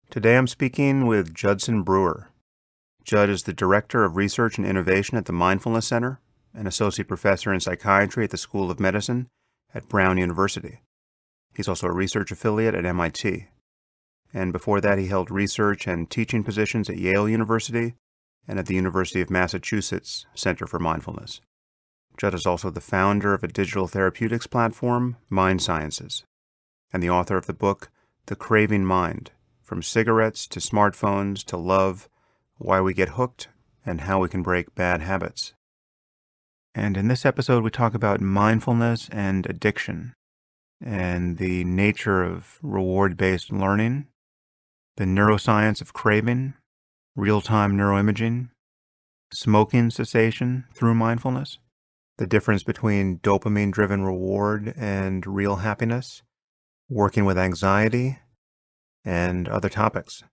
Today I'm speaking with Judson Brewer. Judd is the Director of Research and Innovation at the Mindfulness Center and Associate Professor in Psychiatry at the School of Medicine at Brown University. He's also a research affiliate at MIT. And before that, he held research and teaching positions at Yale University and at the University of Massachusetts Center for Mindfulness. Judd is also the founder of a digital therapeutics platform, Mind Sciences, and the author of the book, The Craving Mind, From Cigarettes to Smartphones to Love, Why We Get Hooked, and How We Can Break Bad Habits. And in this episode, we talk about mindfulness and addiction, and the nature of reward-based learning, the neuroscience of craving, real-time neuroimaging, smoking cessation through mindfulness, the difference between dopamine-driven reward and real happiness, working with anxiety, and other topics.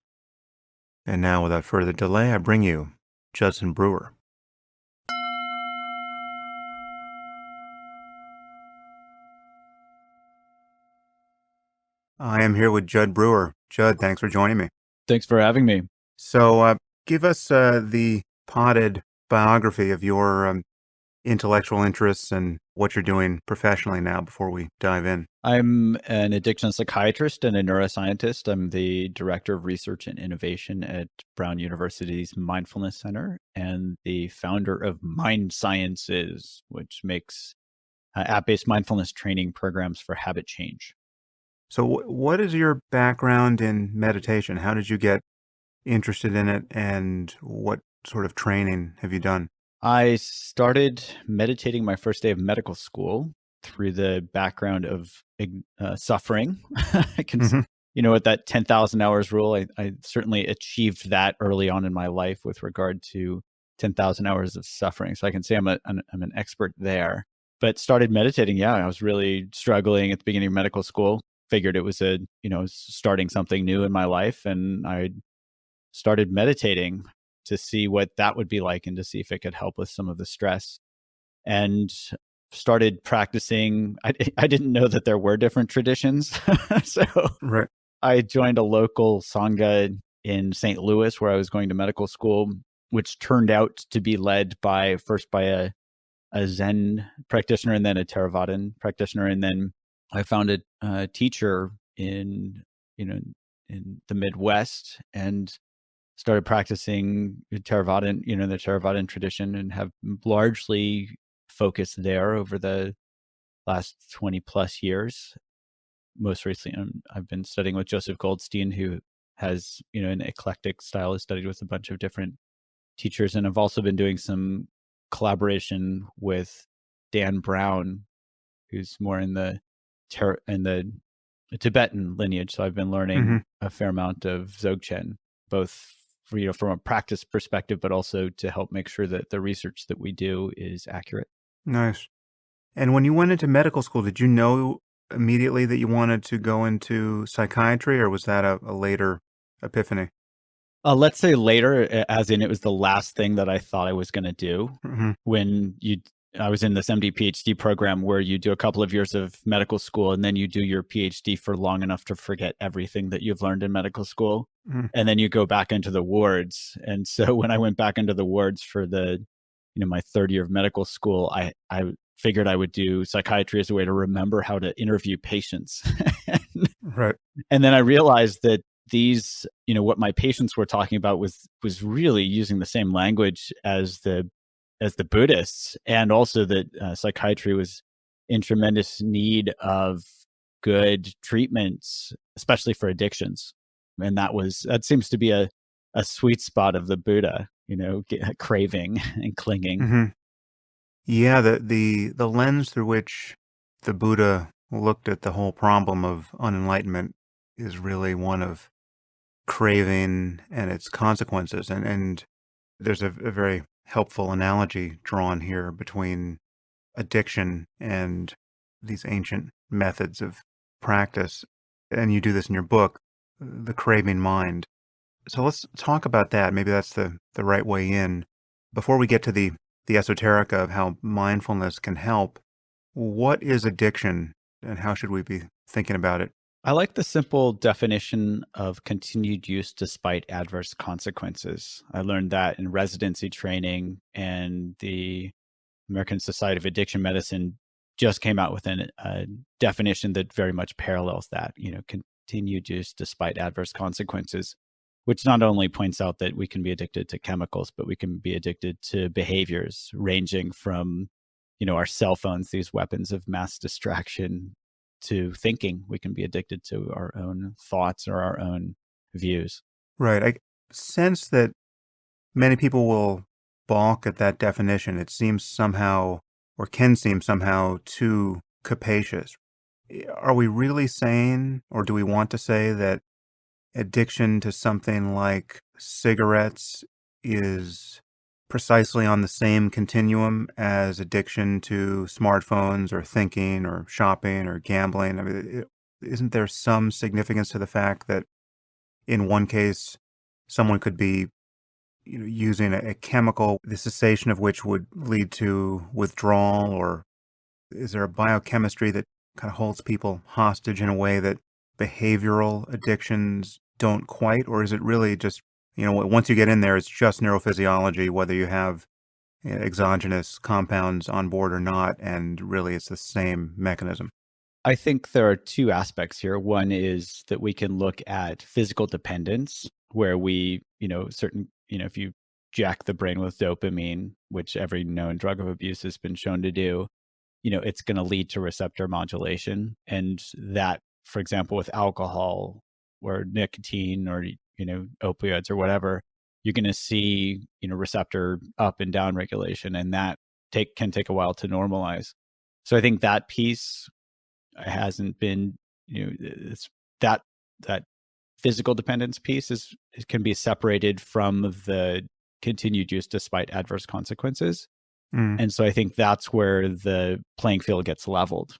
And now, without further delay, I bring you Judson Brewer. I am here with Judd Brewer. Judd, thanks for joining me. Thanks for having me. So, give us the potted biography of your intellectual interests and what you're doing professionally now before we dive in. I'm an addiction psychiatrist and a neuroscientist. I'm the Director of Research and Innovation at Brown University's Mindfulness Center and the founder of Mind Sciences, which makes app-based mindfulness training programs for habit change. So what is your background in meditation? How did you get interested in it, and what sort of training have you done? I started meditating my first day of medical school through the background of suffering. I can, with that 10,000 hours rule, I certainly achieved that early on in my life with regard to 10,000 hours of suffering. So I can say I'm an expert there. But started meditating, I was really struggling at the beginning of medical school. Figured it was starting something new in my life, and I started meditating to see what that would be like and to see if it could help with some of the stress, and started practicing. I didn't know that there were different traditions. So Right. I joined a local Sangha in St. Louis where I was going to medical school, which turned out to be led first by a Zen practitioner and then a Theravadan practitioner. And then I found a teacher in the Midwest and started practicing Theravadan, the Theravadan tradition, and have largely focused there over the last 20 plus years. Most recently, I've been studying with Joseph Goldstein, who has, an eclectic style, has studied with a bunch of different teachers. And I've also been doing some collaboration with Dan Brown, who's more in the Tibetan lineage. So I've been learning a fair amount of Dzogchen, both from a practice perspective, but also to help make sure that the research that we do is accurate. Nice. And when you went into medical school, did you know immediately that you wanted to go into psychiatry, or was that a later epiphany? Let's say later, as in it was the last thing that I thought I was going to do. When I was in this MD PhD program where you do a couple of years of medical school and then you do your PhD for long enough to forget everything that you've learned in medical school. And then you go back into the wards. And so when I went back into the wards for my third year of medical school, I figured I would do psychiatry as a way to remember how to interview patients. Right. And then I realized that these, what my patients were talking about was really using the same language as the Buddhists, and also that psychiatry was in tremendous need of good treatments, especially for addictions. And that seems to be a sweet spot of the Buddha, craving and clinging. Yeah, the lens through which the Buddha looked at the whole problem of unenlightenment is really one of craving and its consequences. And there's a very helpful analogy drawn here between addiction and these ancient methods of practice. And you do this in your book, The Craving Mind. So let's talk about that. Maybe that's the right way in. Before we get to the esoterica of how mindfulness can help, what is addiction and how should we be thinking about it? I like the simple definition of continued use despite adverse consequences. I learned that in residency training, and the American Society of Addiction Medicine just came out with a definition that very much parallels that, continued use despite adverse consequences, which not only points out that we can be addicted to chemicals, but we can be addicted to behaviors ranging from, our cell phones, these weapons of mass distraction, to thinking. We can be addicted to our own thoughts or our own views. Right. I sense that many people will balk at that definition. It seems somehow, or can seem somehow, too capacious. Are we really saying, or do we want to say, that addiction to something like cigarettes is precisely on the same continuum as addiction to smartphones or thinking or shopping or gambling? I mean, isn't there some significance to the fact that in one case, someone could be using a chemical, the cessation of which would lead to withdrawal, or is there a biochemistry that kind of holds people hostage in a way that behavioral addictions don't quite? Or is it really just, once you get in there, it's just neurophysiology, whether you have exogenous compounds on board or not, and really it's the same mechanism? I think there are two aspects here. One is that we can look at physical dependence, where we, if you jack the brain with dopamine, which every known drug of abuse has been shown to do, it's going to lead to receptor modulation. And that, for example, with alcohol or nicotine or, opioids or whatever, you're going to see, receptor up and down regulation, and that can take a while to normalize. So I think that piece hasn't been, it's that physical dependence piece can be separated from the continued use despite adverse consequences. And so I think that's where the playing field gets leveled.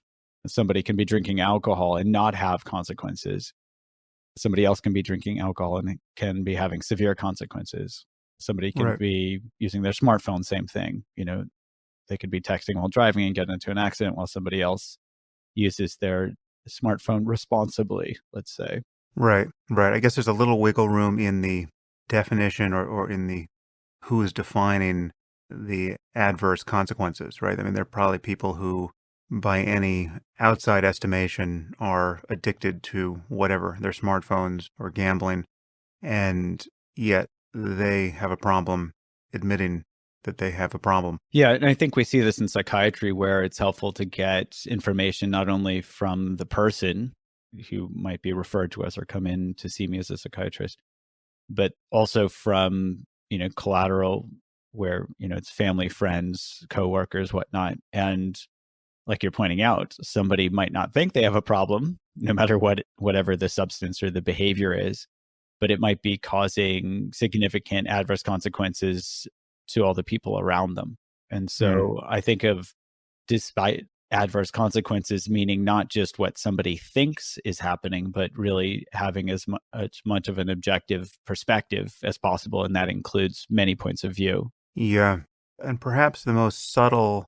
Somebody can be drinking alcohol and not have consequences. Somebody else can be drinking alcohol and can be having severe consequences. Somebody can Right. be using their smartphone, same thing. They could be texting while driving and get into an accident, while somebody else uses their smartphone responsibly, let's say. Right. I guess there's a little wiggle room in the definition, or in the who is defining the adverse consequences, right? I mean, there are probably people who, by any outside estimation, are addicted to whatever, their smartphones or gambling, and yet they have a problem admitting that they have a problem. Yeah, and I think we see this in psychiatry, where it's helpful to get information not only from the person who might be referred to us or come in to see me as a psychiatrist, but also from, collateral, where, it's family, friends, coworkers, whatnot. And like you're pointing out, somebody might not think they have a problem, no matter whatever the substance or the behavior is, but it might be causing significant adverse consequences to all the people around them. And so I think of despite adverse consequences meaning not just what somebody thinks is happening, but really having as much of an objective perspective as possible. And that includes many points of view. Yeah. And perhaps the most subtle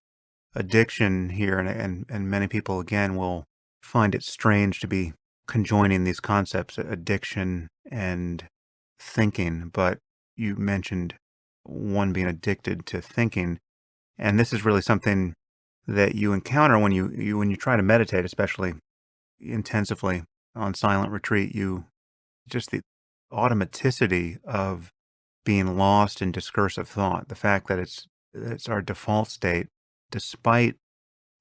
addiction here, and many people, again, will find it strange to be conjoining these concepts, addiction and thinking, but you mentioned one being addicted to thinking, and this is really something that you encounter when you try to meditate, especially intensively on silent retreat. You just the automaticity of being lost in discursive thought, the fact that it's our default state, despite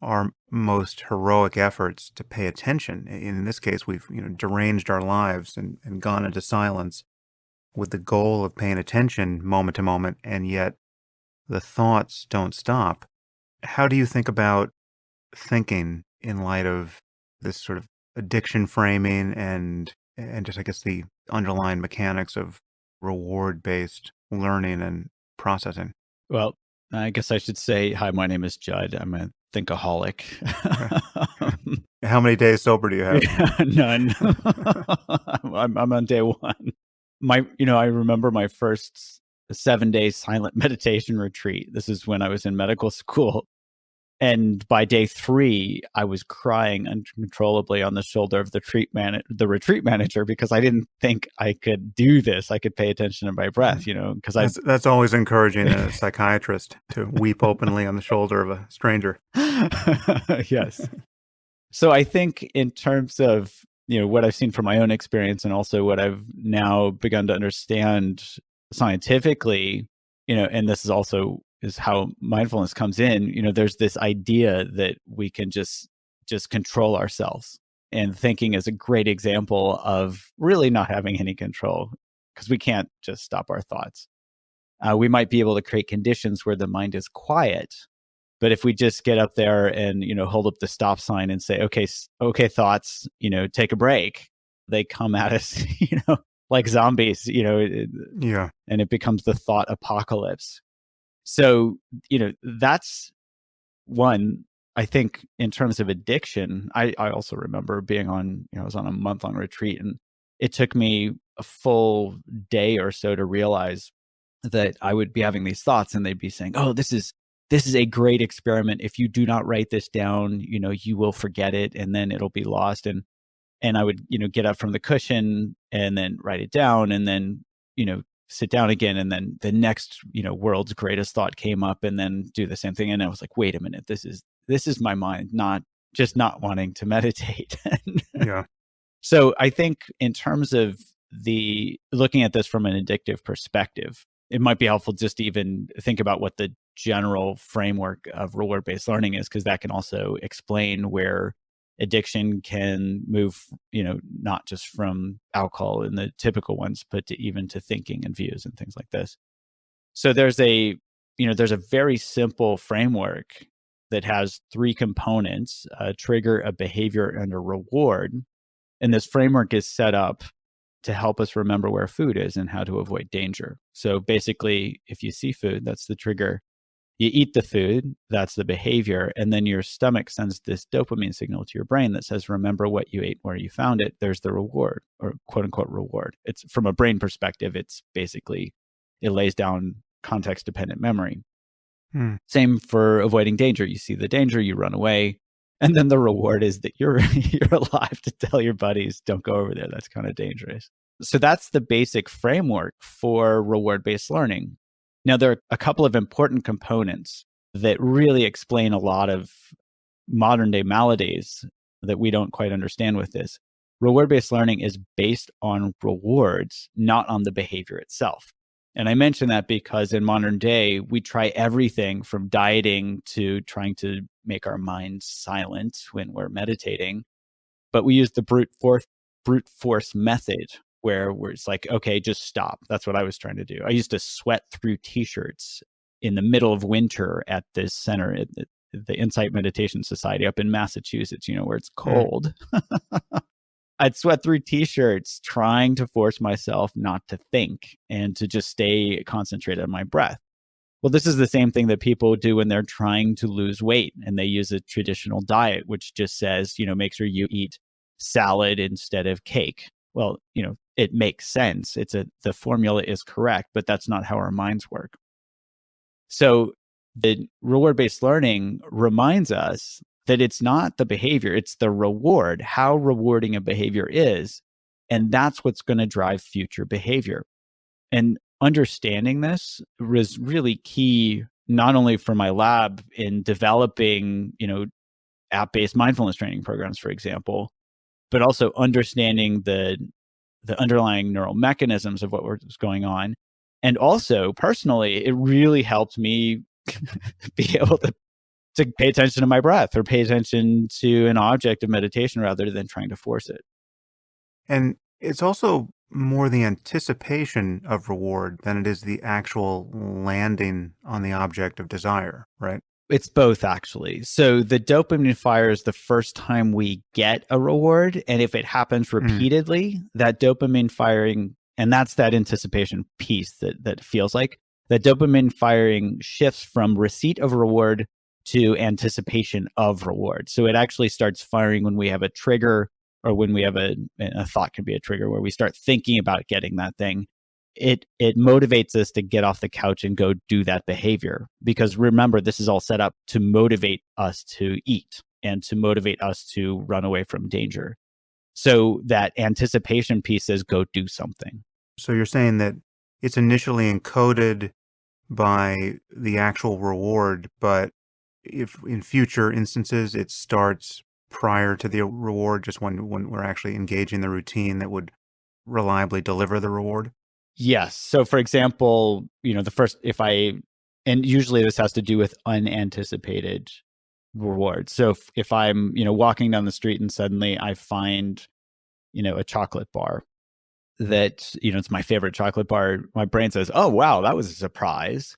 our most heroic efforts to pay attention. In this case, we've deranged our lives and gone into silence with the goal of paying attention moment to moment, and yet the thoughts don't stop. How do you think about thinking in light of this sort of addiction framing and just, I guess, the underlying mechanics of reward-based learning and processing? Well, I guess I should say, hi, my name is Judd. I'm a thinkaholic. How many days sober do you have? None. I'm on day one. I remember my first 7-day silent meditation retreat. This is when I was in medical school. And by day 3, I was crying uncontrollably on the shoulder of the retreat manager because I didn't think I could do this. I could pay attention to my breath, because That's always encouraging a psychiatrist to weep openly on the shoulder of a stranger. Yes. So I think in terms of, what I've seen from my own experience and also what I've now begun to understand scientifically, and this is also is how mindfulness comes in, there's this idea that we can just control ourselves. And thinking is a great example of really not having any control because we can't just stop our thoughts. We might be able to create conditions where the mind is quiet. But if we just get up there and, hold up the stop sign and say, okay, thoughts, take a break, they come at us, like zombies, Yeah. and it becomes the thought apocalypse. So, that's one. I think in terms of addiction, I also remember being on, I was on a month-long retreat, and it took me a full day or so to realize that I would be having these thoughts and they'd be saying, oh, this is a great experiment. If you do not write this down, you will forget it and then it'll be lost. And I would, get up from the cushion and then write it down and then, sit down again. And then the next, world's greatest thought came up and then do the same thing. And I was like, wait a minute, this is my mind, not wanting to meditate. Yeah. So I think in terms of looking at this from an addictive perspective, it might be helpful just to even think about what the general framework of reward-based learning is, because that can also explain where addiction can move, not just from alcohol and the typical ones, but even to thinking and views and things like this. So there's a very simple framework that has 3 components: a trigger, a behavior, and a reward. And this framework is set up to help us remember where food is and how to avoid danger. So basically, if you see food, that's the trigger. You eat the food, that's the behavior. And then your stomach sends this dopamine signal to your brain that says, remember what you ate, where you found it. There's the reward, or quote unquote reward. It's from a brain perspective, it's basically, it lays down context dependent memory. Same for avoiding danger. You see the danger, you run away. And then the reward is that you're alive to tell your buddies, don't go over there. That's kind of dangerous. So that's the basic framework for reward-based learning. Now, there are a couple of important components that really explain a lot of modern day maladies that we don't quite understand with this. Reward-based learning is based on rewards, not on the behavior itself. And I mention that because in modern day, we try everything from dieting to trying to make our minds silent when we're meditating. But we use the brute force method where it's like, okay, just stop. That's what I was trying to do. I used to sweat through t-shirts in the middle of winter at this center, at the Insight Meditation Society up in Massachusetts, where it's cold. I'd sweat through t-shirts trying to force myself not to think and to just stay concentrated on my breath. Well, this is the same thing that people do when they're trying to lose weight and they use a traditional diet, which just says, make sure you eat salad instead of cake. Well, it makes sense. The formula is correct, but that's not how our minds work. So the reward-based learning reminds us that it's not the behavior, it's the reward, how rewarding a behavior is. And that's what's going to drive future behavior. And understanding this was really key, not only for my lab in developing, app-based mindfulness training programs, for example, but also understanding the underlying neural mechanisms of what was going on. And also, personally, it really helped me be able to pay attention to my breath or pay attention to an object of meditation rather than trying to force it. And it's also more the anticipation of reward than it is the actual landing on the object of desire, right? It's both, actually. So the dopamine fires the first time we get a reward. And if it happens repeatedly, that dopamine firing, and that's that anticipation piece that feels like, that dopamine firing shifts from receipt of reward to anticipation of reward. So it actually starts firing when we have a trigger, or when we have a thought can be a trigger where we start thinking about getting that thing. it motivates us to get off the couch and go do that behavior. Because remember, this is all set up to motivate us to eat and to motivate us to run away from danger. So that anticipation piece says, go do something. So you're saying that it's initially encoded by the actual reward, but if in future instances it starts prior to the reward, just when we're actually engaging the routine that would reliably deliver the reward? Yes. So for example, and usually this has to do with unanticipated rewards. So if I'm, walking down the street and suddenly I find, a chocolate bar that, it's my favorite chocolate bar, my brain says, oh, wow, that was a surprise.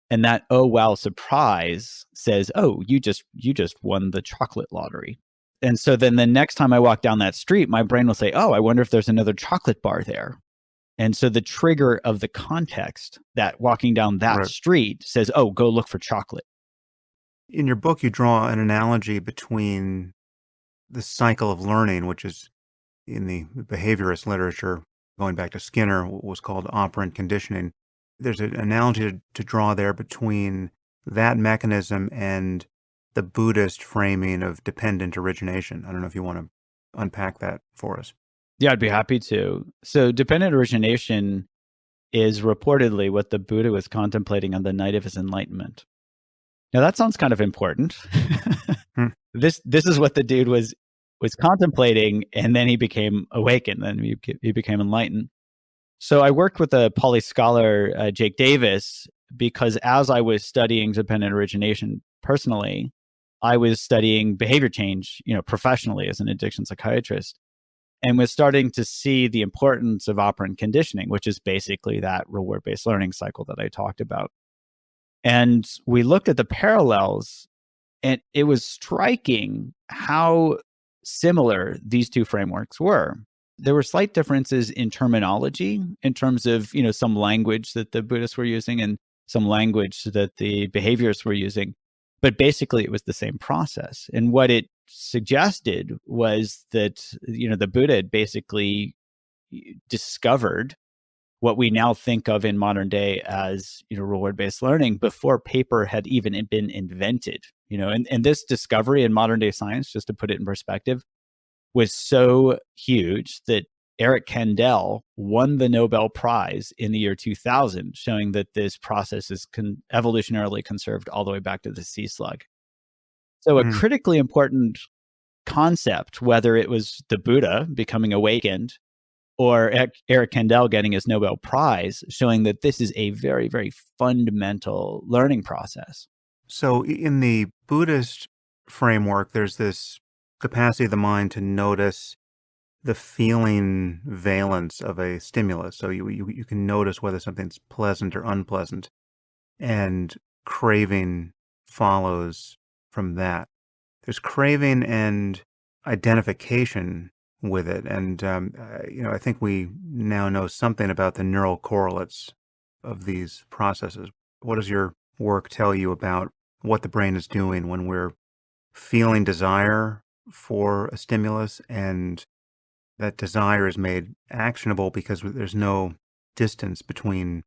And that, oh, wow, surprise says, oh, you just won the chocolate lottery. And so then the next time I walk down that street, my brain will say, oh, I wonder if there's another chocolate bar there. And so the trigger of the context that walking down that street says, oh, go look for chocolate. In your book, you draw an analogy between the cycle of learning, which is in the behaviorist literature, going back to Skinner, what was called operant conditioning. There's an analogy to draw there between that mechanism and the Buddhist framing of dependent origination. I don't know if you want to unpack that for us. Yeah, I'd be happy to. So dependent origination is reportedly what the Buddha was contemplating on the night of his enlightenment. Now that sounds kind of important. This is what the dude was contemplating, and then he became awakened, then he became enlightened. So I worked with a Pali scholar, Jake Davis, because as I was studying dependent origination personally, I was studying behavior change, professionally as an addiction psychiatrist, and was starting to see the importance of operant conditioning, which is basically that reward-based learning cycle that I talked about. And we looked at the parallels, and it was striking how similar these two frameworks were. There were slight differences in terminology in terms of, some language that the Buddhists were using and some language that the behaviorists were using. But basically, it was the same process. And what it suggested was that, the Buddha had basically discovered what we now think of in modern day as, reward-based learning before paper had even been invented. And this discovery in modern day science, just to put it in perspective, was so huge that Eric Kandel won the Nobel Prize in the year 2000, showing that this process is evolutionarily conserved all the way back to the sea slug. So a critically important concept, whether it was the Buddha becoming awakened or Eric Kandel getting his Nobel Prize, showing that this is a very, very fundamental learning process. So in the Buddhist framework, there's this capacity of the mind to notice the feeling valence of a stimulus. So you can notice whether something's pleasant or unpleasant, and craving follows from that. There's craving and identification with it. And, I think we now know something about the neural correlates of these processes. What does your work tell you about what the brain is doing when we're feeling desire for a stimulus, and that desire is made actionable because there's no distance between,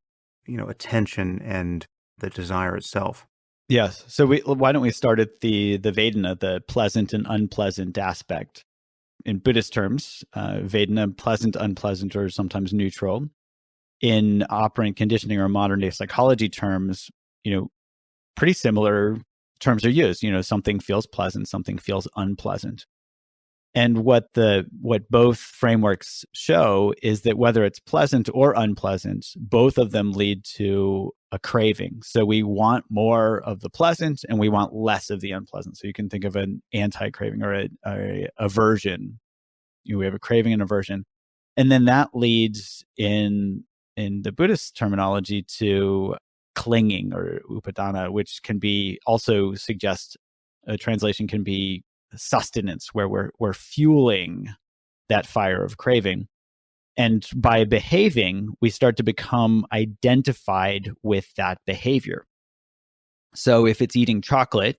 attention and the desire itself? Yes. So why don't we start at the Vedana, the pleasant and unpleasant aspect. In Buddhist terms, Vedana, pleasant, unpleasant, or sometimes neutral. In operant conditioning or modern day psychology terms, pretty similar terms are used. Something feels pleasant, something feels unpleasant. And what both frameworks show is that whether it's pleasant or unpleasant, both of them lead to a craving. So we want more of the pleasant and we want less of the unpleasant. So you can think of an anti-craving or a aversion. We have a craving and aversion. And then that leads in the Buddhist terminology to clinging or upadana, which can be also suggest a translation can be sustenance, where we're fueling that fire of craving. And by behaving, we start to become identified with that behavior. So if it's eating chocolate,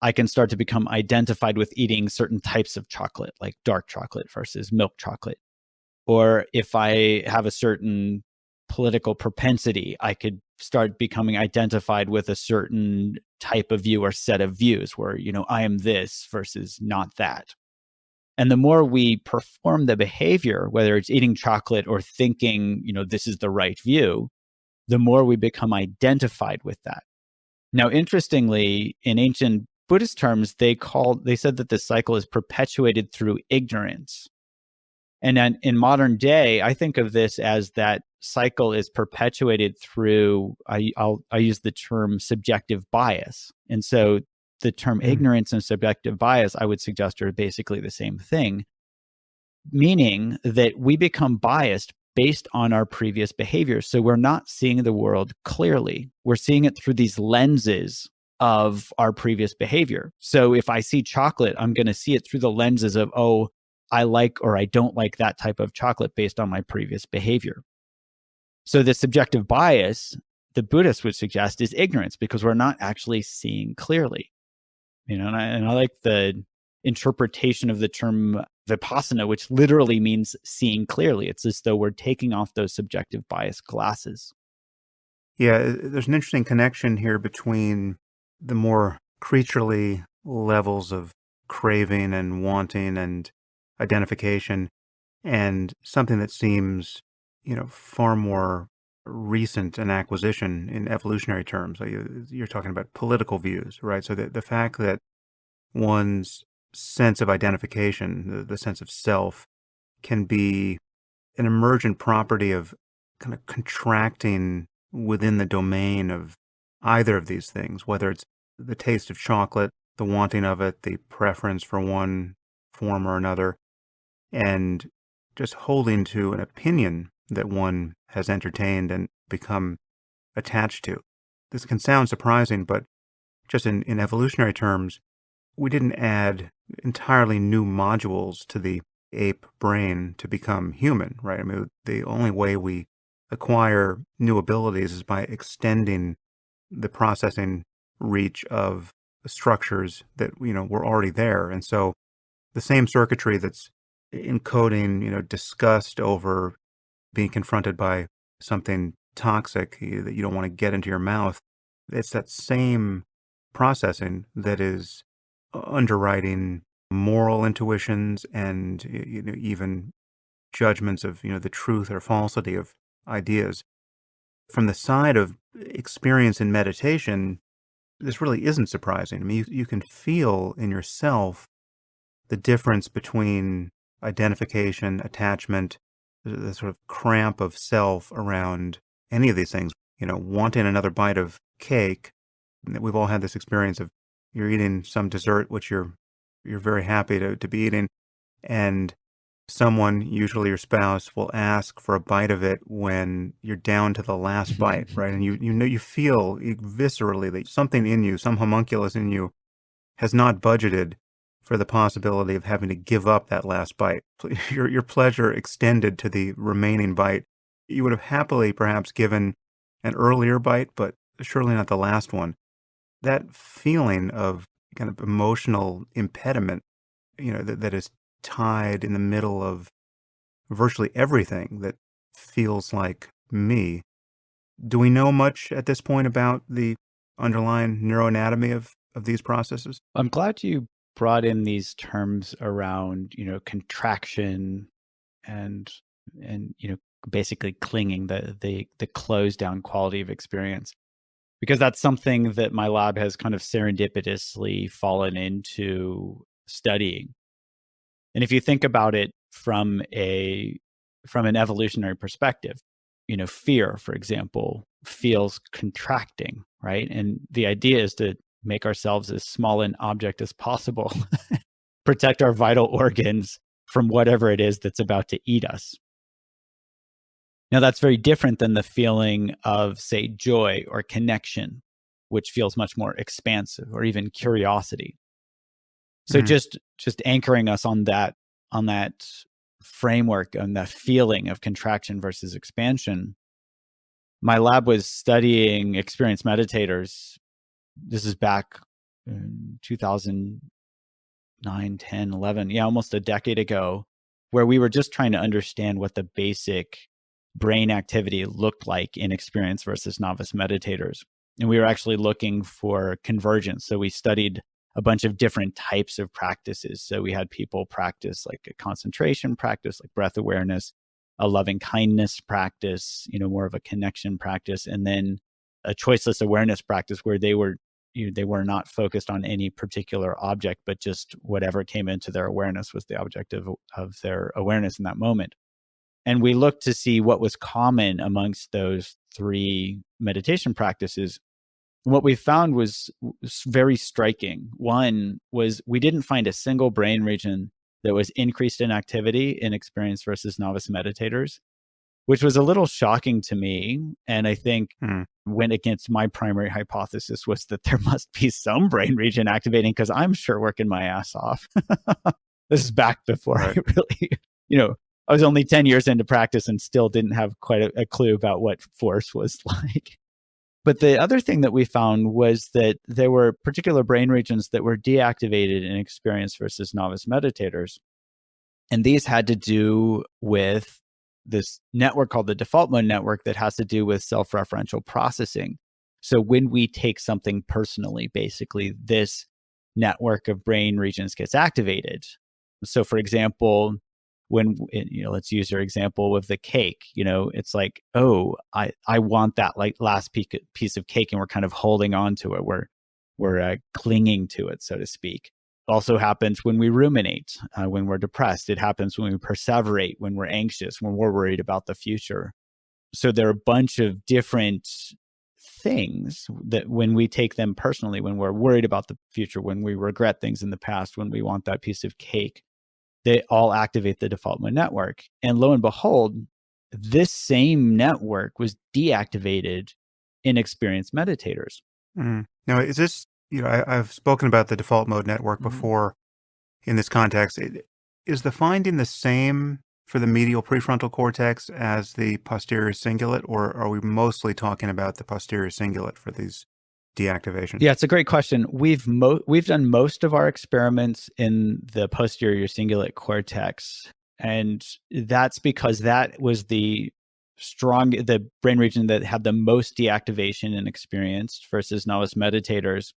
I can start to become identified with eating certain types of chocolate, like dark chocolate versus milk chocolate. Or if I have a certain political propensity. I could start becoming identified with a certain type of view or set of views where, I am this versus not that. And the more we perform the behavior, whether it's eating chocolate or thinking, this is the right view, the more we become identified with that. Now, interestingly, in ancient Buddhist terms, they said that this cycle is perpetuated through ignorance. And then in modern day, I think of this as that cycle is perpetuated through, I use the term subjective bias. And so the term ignorance and subjective bias, I would suggest, are basically the same thing, meaning that we become biased based on our previous behaviors. So we're not seeing the world clearly. We're seeing it through these lenses of our previous behavior. So if I see chocolate, I'm going to see it through the lenses of, oh, I like or I don't like that type of chocolate based on my previous behavior. So the subjective bias, the Buddhists would suggest, is ignorance because we're not actually seeing clearly. And I like the interpretation of the term vipassana, which literally means seeing clearly. It's as though we're taking off those subjective bias glasses. Yeah, there's an interesting connection here between the more creaturely levels of craving and wanting and identification and something that seems, far more recent an acquisition in evolutionary terms. So you're talking about political views, right? So the fact that one's sense of identification, the sense of self, can be an emergent property of kind of contracting within the domain of either of these things, whether it's the taste of chocolate, the wanting of it, the preference for one form or another, and just holding to an opinion that one has entertained and become attached to. This can sound surprising, but just in evolutionary terms, we didn't add entirely new modules to the ape brain to become human, right? I mean, the only way we acquire new abilities is by extending the processing reach of structures that, were already there. And so the same circuitry that's encoding, disgust over being confronted by something toxic that you don't want to get into your mouth, it's that same processing that is underwriting moral intuitions and even judgments of the truth or falsity of ideas. From the side of experience in meditation, this really isn't surprising. I mean, you can feel in yourself the difference between identification, attachment, the sort of cramp of self around any of these things. Wanting another bite of cake. We've all had this experience of you're eating some dessert which you're very happy to be eating, and someone, usually your spouse, will ask for a bite of it when you're down to the last bite, right? And you feel viscerally that something in you, some homunculus in you, has not budgeted for the possibility of having to give up that last bite. Your pleasure extended to the remaining bite. You would have happily perhaps given an earlier bite, but surely not the last one. That feeling of kind of emotional impediment, that is tied in the middle of virtually everything that feels like me. Do we know much at this point about the underlying neuroanatomy of these processes? I'm glad you brought in these terms around, contraction and basically clinging, the closed down quality of experience, because that's something that my lab has kind of serendipitously fallen into studying. And if you think about it from an evolutionary perspective, fear, for example, feels contracting, right? And the idea is to make ourselves as small an object as possible, protect our vital organs from whatever it is that's about to eat us. Now, that's very different than the feeling of, say, joy or connection, which feels much more expansive, or even curiosity. So just anchoring us on that framework and that feeling of contraction versus expansion, my lab was studying experienced meditators. This is back in 2009, 10, 11, almost a decade ago, where we were just trying to understand what the basic brain activity looked like in experienced versus novice meditators. And we were actually looking for convergence. So we studied a bunch of different types of practices. So we had people practice like a concentration practice, like breath awareness, a loving kindness practice, more of a connection practice, and then a choiceless awareness practice where they were not focused on any particular object, but just whatever came into their awareness was the object of their awareness in that moment. And we looked to see what was common amongst those three meditation practices. What we found was very striking. One was we didn't find a single brain region that was increased in activity in experienced versus novice meditators, which was a little shocking to me. And I think went against my primary hypothesis was that there must be some brain region activating, because I'm sure working my ass off. This is back before I really, I was only 10 years into practice and still didn't have quite a clue about what force was like. But the other thing that we found was that there were particular brain regions that were deactivated in experienced versus novice meditators. And these had to do with this network called the default mode network that has to do with self-referential processing. So when we take something personally, basically, this network of brain regions gets activated. So for example, when, let's use your example with the cake, it's like, oh, I want that like last piece of cake, and we're kind of holding on to it. We're clinging to it, so to speak. It also happens when we ruminate, when we're depressed. It happens when we perseverate, when we're anxious, when we're worried about the future. So there are a bunch of different things that when we take them personally, when we're worried about the future, when we regret things in the past, when we want that piece of cake, they all activate the default mode network. And lo and behold, this same network was deactivated in experienced meditators. Now, is this, I've spoken about the default mode network before in this context. Is the finding the same for the medial prefrontal cortex as the posterior cingulate, or are we mostly talking about the posterior cingulate for these deactivations? Yeah, it's a great question. We've done most of our experiments in the posterior cingulate cortex, and that's because that was the brain region that had the most deactivation and experienced versus novice meditators.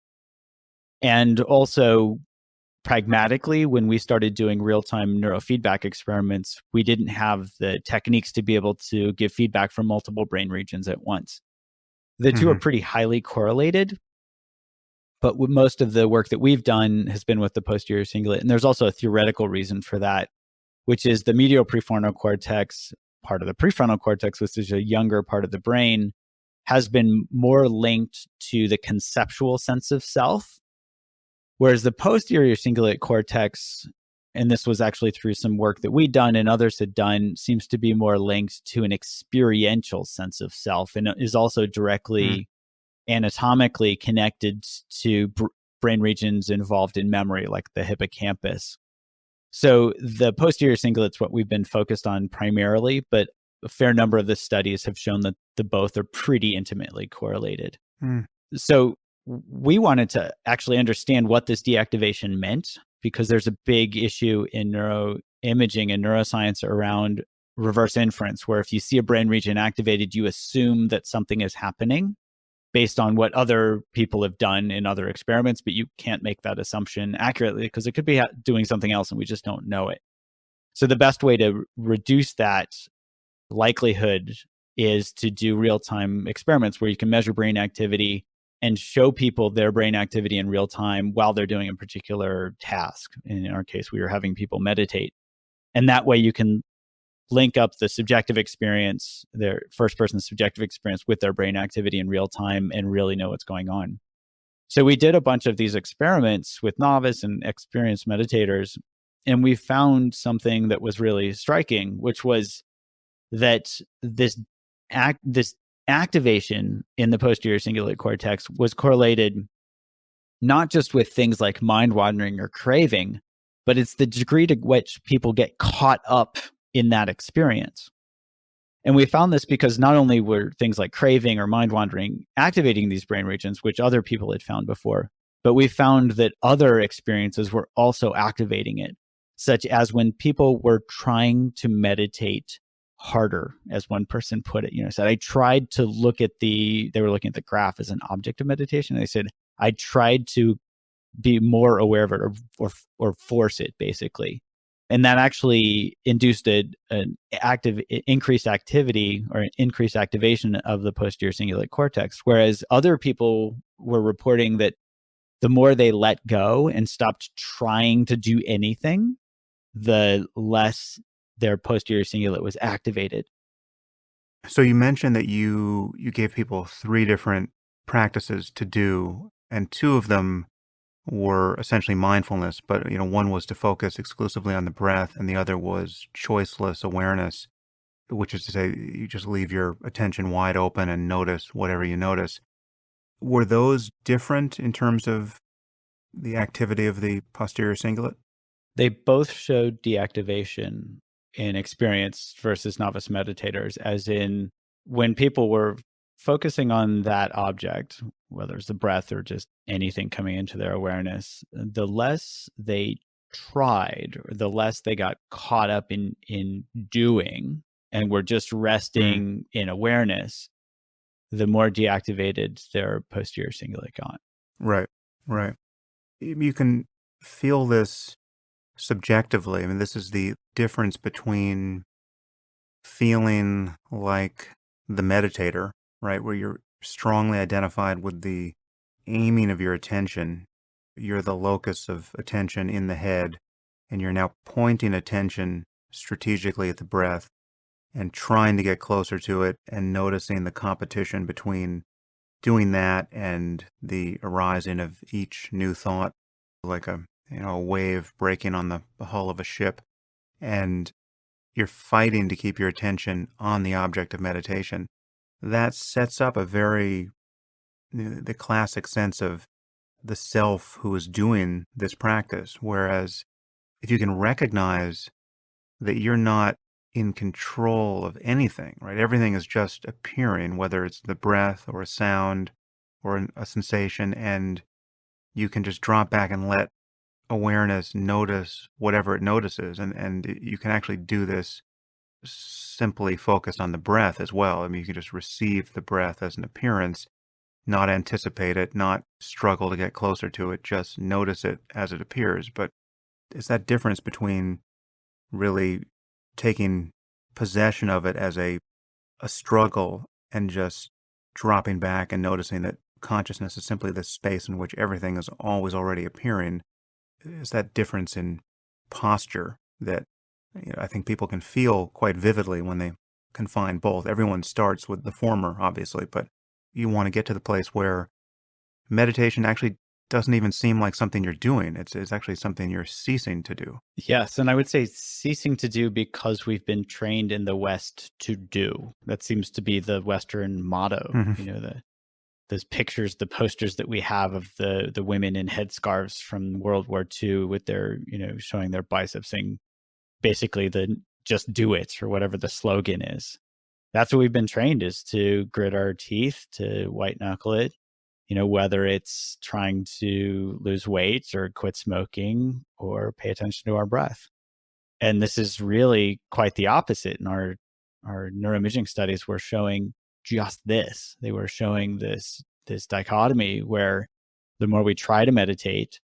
And also, pragmatically, when we started doing real-time neurofeedback experiments, we didn't have the techniques to be able to give feedback from multiple brain regions at once. The two are pretty highly correlated, but most of the work that we've done has been with the posterior cingulate. And there's also a theoretical reason for that, which is the medial prefrontal cortex, part of the prefrontal cortex, which is a younger part of the brain, has been more linked to the conceptual sense of self. Whereas the posterior cingulate cortex, and this was actually through some work that we'd done and others had done, seems to be more linked to an experiential sense of self, and is also directly anatomically connected to brain regions involved in memory, like the hippocampus. So the posterior cingulate's what we've been focused on primarily, but a fair number of the studies have shown that the both are pretty intimately correlated. So we wanted to actually understand what this deactivation meant, because there's a big issue in neuroimaging and neuroscience around reverse inference, where if you see a brain region activated, you assume that something is happening based on what other people have done in other experiments, but you can't make that assumption accurately because it could be doing something else and we just don't know it. So the best way to reduce that likelihood is to do real-time experiments where you can measure brain activity and show people their brain activity in real time while they're doing a particular task. In our case, we were having people meditate. And that way you can link up the subjective experience, their first-person subjective experience, with their brain activity in real time and really know what's going on. So we did a bunch of these experiments with novice and experienced meditators, and we found something that was really striking, which was that this activation in the posterior cingulate cortex was correlated not just with things like mind wandering or craving, but it's the degree to which people get caught up in that experience. And we found this because not only were things like craving or mind wandering activating these brain regions, which other people had found before, but we found that other experiences were also activating it, such as when people were trying to meditate harder, as one person put it. Said, I tried to look at they were looking at the graph as an object of meditation. And they said, I tried to be more aware of it, or force it, basically. And that actually induced an increased activity, or an increased activation of the posterior cingulate cortex. Whereas other people were reporting that the more they let go and stopped trying to do anything, the less their posterior cingulate was activated. So you mentioned that you gave people 3 different practices to do, and 2 of them were essentially mindfulness, but one was to focus exclusively on the breath, and the other was choiceless awareness, which is to say you just leave your attention wide open and notice whatever you notice. Were those different in terms of the activity of the posterior cingulate? They both showed deactivation in experienced versus novice meditators, as in when people were focusing on that object, whether it's the breath or just anything coming into their awareness, the less they tried, or the less they got caught up in doing and were just resting in awareness, the more deactivated their posterior cingulate got. Right, right. You can feel this subjectively. I mean, this is the difference between feeling like the meditator, right, where you're strongly identified with the aiming of your attention. You're the locus of attention in the head, and you're now pointing attention strategically at the breath and trying to get closer to it, and noticing the competition between doing that and the arising of each new thought, like a wave breaking on the hull of a ship. And you're fighting to keep your attention on the object of meditation. That sets up the classic sense of the self who is doing this practice. Whereas if you can recognize that you're not in control of anything, right? Everything is just appearing, whether it's the breath or a sound or a sensation, and you can just drop back and let awareness notice whatever it notices. And you can actually do this simply focused on the breath as well. I mean, you can just receive the breath as an appearance, not anticipate it, not struggle to get closer to it, just notice it as it appears. But it's that difference between really taking possession of it as a struggle and just dropping back and noticing that consciousness is simply the space in which everything is always already appearing. Is that difference in posture that I think people can feel quite vividly when they combine both. Everyone starts with the former, obviously, but you want to get to the place where meditation actually doesn't even seem like something you're doing. It's actually something you're ceasing to do. Yes, and I would say ceasing to do because we've been trained in the West to do. That seems to be the Western motto. Mm-hmm. Those pictures, the posters that we have of the women in headscarves from World War II with their, showing their biceps, saying basically the just do it, or whatever the slogan is. That's what we've been trained, is to grit our teeth, to white knuckle it, whether it's trying to lose weight or quit smoking or pay attention to our breath. And this is really quite the opposite. In our neuroimaging studies were showing just this. They were showing this dichotomy where the more we try to meditate,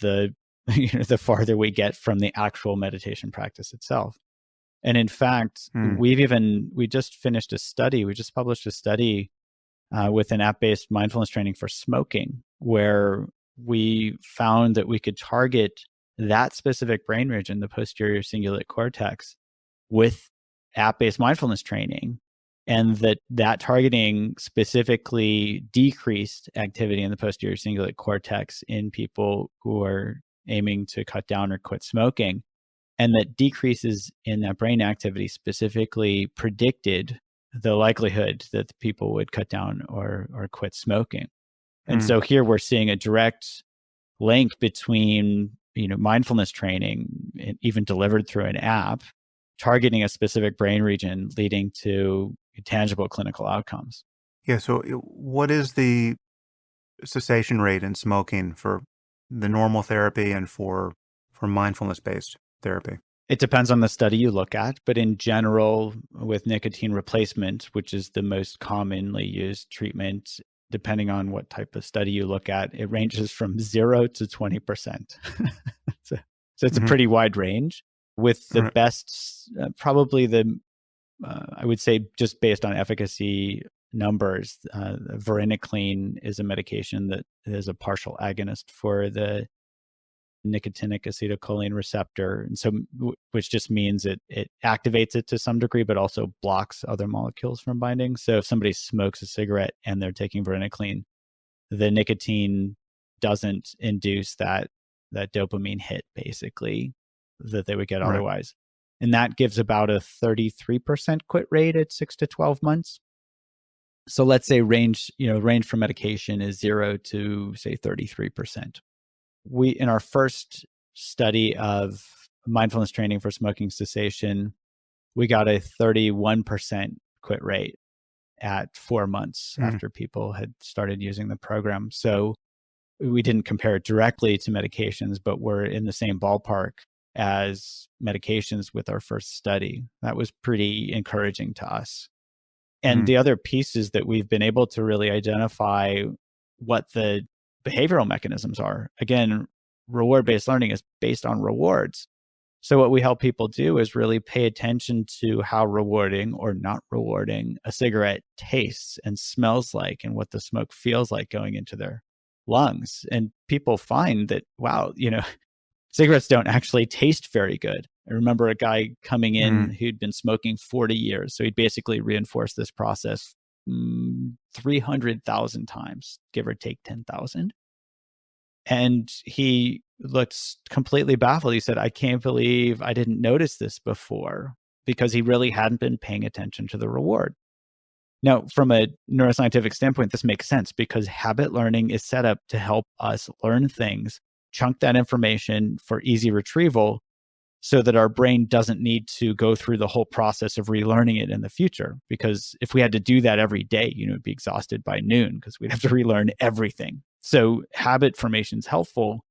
the the farther we get from the actual meditation practice itself. And in fact, we just finished a study. We just published a study with an app-based mindfulness training for smoking, where we found that we could target that specific brain region, the posterior cingulate cortex, with app-based mindfulness training, and that targeting specifically decreased activity in the posterior cingulate cortex in people who are aiming to cut down or quit smoking. And that decreases in that brain activity specifically predicted the likelihood that the people would cut down or quit smoking. And so here we're seeing a direct link between, mindfulness training, even delivered through an app, targeting a specific brain region, leading to tangible clinical outcomes. Yeah. So what is the cessation rate in smoking for the normal therapy and for mindfulness-based therapy? It depends on the study you look at, but in general, with nicotine replacement, which is the most commonly used treatment, depending on what type of study you look at, it ranges from 0 to 20%. so, so it's a Hmm. pretty wide range. With the Right. best, probably I would say just based on efficacy numbers, varenicline is a medication that is a partial agonist for the nicotinic acetylcholine receptor, and so which just means it activates it to some degree, but also blocks other molecules from binding. So if somebody smokes a cigarette and they're taking varenicline, the nicotine doesn't induce that dopamine hit, basically, that they would get Right. otherwise. And that gives about a 33% quit rate at 6 to 12 months. So let's say range for medication is 0 to say 33%. We, in our first study of mindfulness training for smoking cessation, we got a 31% quit rate at 4 months Mm. after people had started using the program. So we didn't compare it directly to medications, but we're in the same ballpark as medications with our first study. That was pretty encouraging to us. And Mm. the other piece is that we've been able to really identify what the behavioral mechanisms are. Again, reward-based learning is based on rewards. So what we help people do is really pay attention to how rewarding or not rewarding a cigarette tastes and smells like, and what the smoke feels like going into their lungs. And people find that, wow, cigarettes don't actually taste very good. I remember a guy coming in Mm. who'd been smoking 40 years. So he'd basically reinforced this process 300,000 times, give or take 10,000. And he looked completely baffled. He said, I can't believe I didn't notice this before, because he really hadn't been paying attention to the reward. Now, from a neuroscientific standpoint, this makes sense because habit learning is set up to help us learn things, chunk that information for easy retrieval, so that our brain doesn't need to go through the whole process of relearning it in the future. Because if we had to do that every day, we'd be exhausted by noon because we'd have to relearn everything. So habit formation is helpful.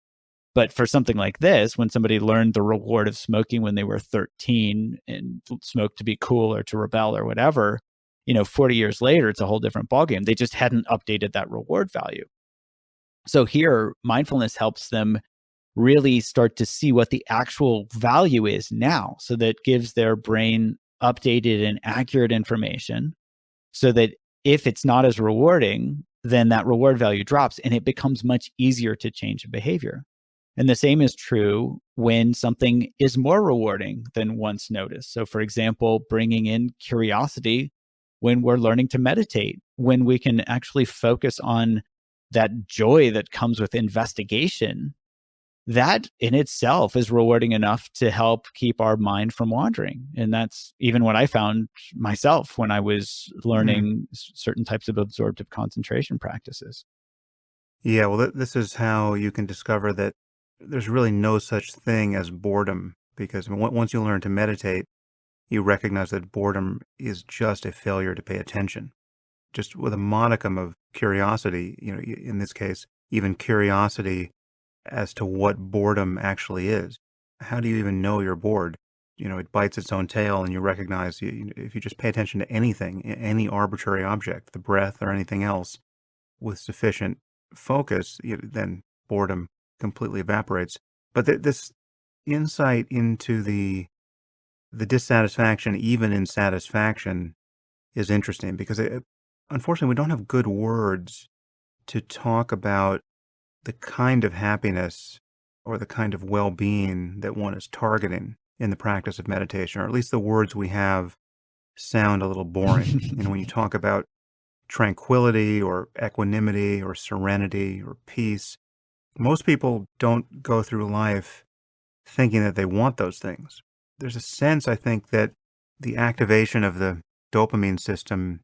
But for something like this, when somebody learned the reward of smoking when they were 13 and smoked to be cool or to rebel or whatever, 40 years later, it's a whole different ballgame. They just hadn't updated that reward value. So here, mindfulness helps them really start to see what the actual value is now. So that gives their brain updated and accurate information, so that if it's not as rewarding, then that reward value drops and it becomes much easier to change a behavior. And the same is true when something is more rewarding than once noticed. So, for example, bringing in curiosity when we're learning to meditate, when we can actually focus on that joy that comes with investigation, that in itself is rewarding enough to help keep our mind from wandering. And that's even what I found myself when I was Mm. learning certain types of absorptive concentration practices. Yeah, well, this is how you can discover that there's really no such thing as boredom, because once you learn to meditate, you recognize that boredom is just a failure to pay attention. Just with a modicum of curiosity, in this case, even curiosity as to what boredom actually is. How do you even know you're bored? It bites its own tail, and you recognize if you just pay attention to anything, any arbitrary object, the breath or anything else, with sufficient focus, then boredom completely evaporates. But this insight into the dissatisfaction, even in satisfaction, is interesting because unfortunately we don't have good words to talk about the kind of happiness or the kind of well-being that one is targeting in the practice of meditation, or at least the words we have sound a little boring. When you talk about tranquility or equanimity or serenity or peace, most people don't go through life thinking that they want those things. There's a sense, I think, that the activation of the dopamine system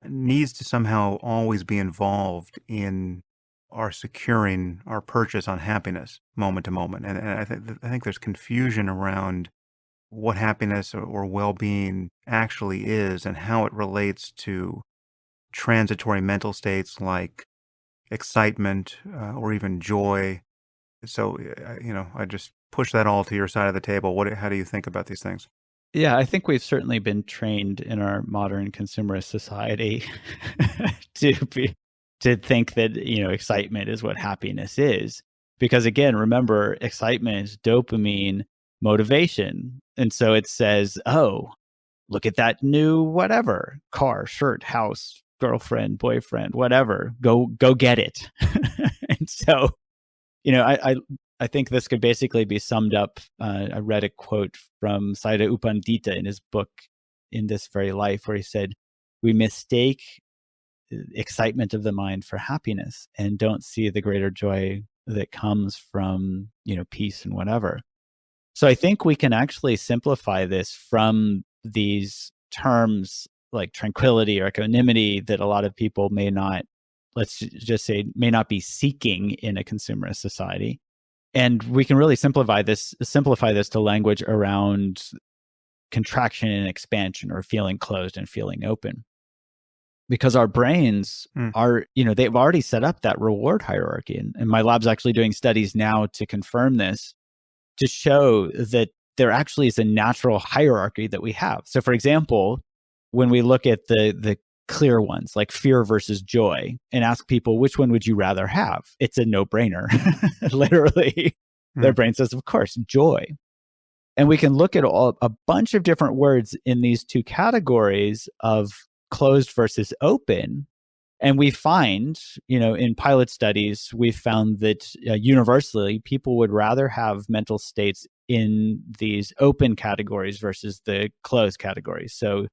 needs to somehow always be involved in our securing our purchase on happiness moment to moment. And I think there's confusion around what happiness or well-being actually is and how it relates to transitory mental states like excitement or even joy. So, I just push that all to your side of the table. How do you think about these things? Yeah, I think we've certainly been trained in our modern consumerist society to think that, excitement is what happiness is. Because again, remember, excitement is dopamine motivation. And so it says, oh, look at that new whatever, car, shirt, house, girlfriend, boyfriend, whatever. Go get it. And so, I think this could basically be summed up. I read a quote from Sayadaw U Pandita in his book In This Very Life, where he said, we mistake excitement of the mind for happiness and don't see the greater joy that comes from, peace and whatever. So I think we can actually simplify this from these terms like tranquility or equanimity that a lot of people may not, let's just say, may not be seeking in a consumerist society. And we can really simplify this to language around contraction and expansion, or feeling closed and feeling open. Because our brains are, they've already set up that reward hierarchy. And my lab's actually doing studies now to confirm this, to show that there actually is a natural hierarchy that we have. So for example, when we look at the clear ones like fear versus joy and ask people, which one would you rather have? It's a no-brainer. Literally, their brain says, of course, joy. And we can look at a bunch of different words in these two categories of closed versus open. And we find, in pilot studies, we've found that universally, people would rather have mental states in these open categories versus the closed categories. So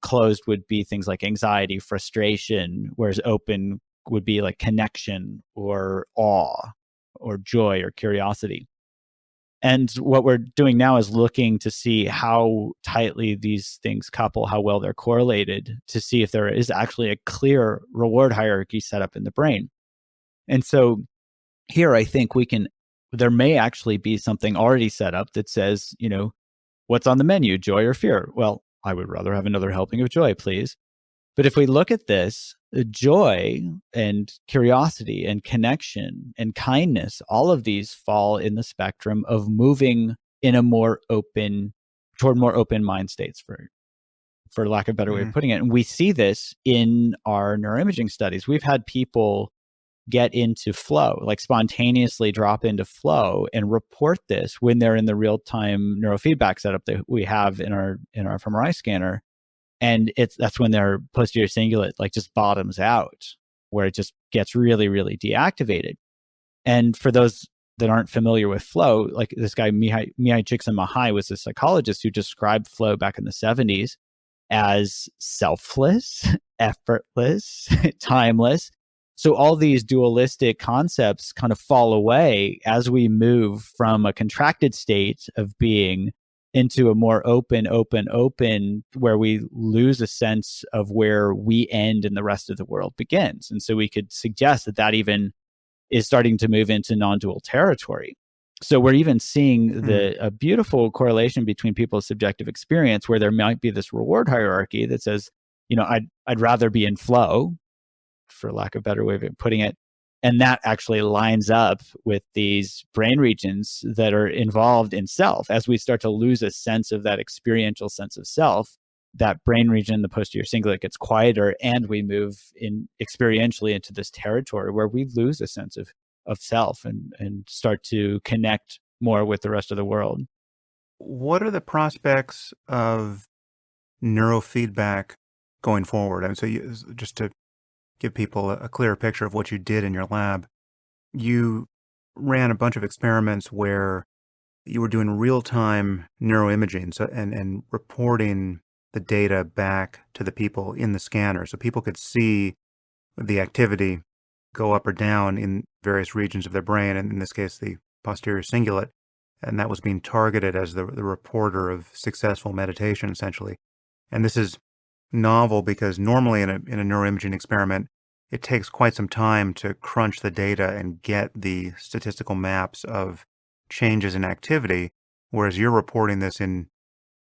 closed would be things like anxiety, frustration, whereas open would be like connection or awe or joy or curiosity. And what we're doing now is looking to see how tightly these things couple, how well they're correlated, to see if there is actually a clear reward hierarchy set up in the brain. And so here I think there may actually be something already set up that says, what's on the menu, joy or fear? Well, I would rather have another helping of joy, please. But if we look at this, joy and curiosity and connection and kindness, all of these fall in the spectrum of moving in toward more open mind states, for lack of a better way of putting it. And we see this in our neuroimaging studies. We've had people get into flow, like spontaneously drop into flow and report this when they're in the real-time neurofeedback setup that we have in our fMRI scanner. And that's when their posterior cingulate just bottoms out, where it just gets really, really deactivated. And for those that aren't familiar with flow, like this guy, Mihai Csikszentmihalyi, was a psychologist who described flow back in the 70s as selfless, effortless, timeless. So all these dualistic concepts kind of fall away as we move from a contracted state of being into a more open, where we lose a sense of where we end and the rest of the world begins. And so we could suggest that even is starting to move into non-dual territory. So we're even seeing a beautiful correlation between people's subjective experience, where there might be this reward hierarchy that says, I'd rather be in flow, for lack of a better way of putting it. And that actually lines up with these brain regions that are involved in self. As we start to lose a sense of that experiential sense of self, that brain region, the posterior cingulate, gets quieter, and we move in experientially into this territory where we lose a sense of self and start to connect more with the rest of the world. What are the prospects of neurofeedback going forward? And so just to give people a clearer picture of what you did in your lab, you ran a bunch of experiments where you were doing real-time neuroimaging and reporting the data back to the people in the scanner, so people could see the activity go up or down in various regions of their brain, and in this case, the posterior cingulate, and that was being targeted as the reporter of successful meditation, essentially. And this is novel because normally in a neuroimaging experiment, it takes quite some time to crunch the data and get the statistical maps of changes in activity, whereas you're reporting this in